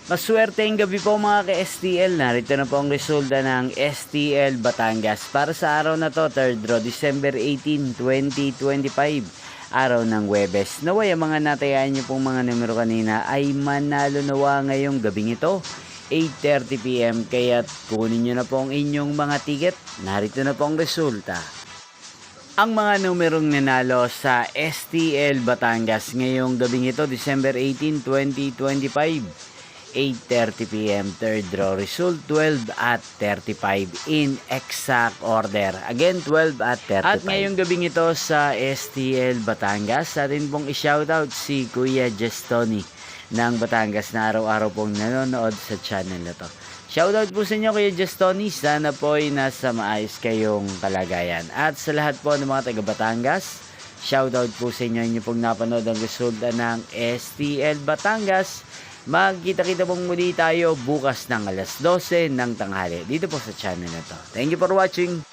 Maswerteng gabi po mga ka-STL. Narito na po ang resulta ng STL Batangas para sa araw na to, 3rd draw, December 18, 2025. Araw ng Huwebes. Naway ang mga natayaan nyo pong mga numero kanina ay manalo nawa ngayong gabing ito, 8:30 PM. Kaya kunin nyo na po ang inyong mga ticket. Narito na po ang resulta. Ang mga numerong nanalo sa STL Batangas ngayong gabing ito, December 18, 2025. 8:30 PM, 3rd draw result, 12 at 35 in exact order. Again, 12 at 35. At ngayong gabing ito sa STL Batangas, atin pong i-shoutout si Kuya Jestoni ng Batangas na araw-araw pong nanonood sa channel na to. Shoutout po sa inyo Kuya Jestoni, sana po ay nasa maayos kayong kalagayan. At sa lahat po ng mga taga Batangas, shoutout po sa inyo pong napanood ang resulta ng STL Batangas. Magkita-kita pong muli tayo bukas ng alas 12 ng tanghali dito po sa channel na to. Thank you for watching.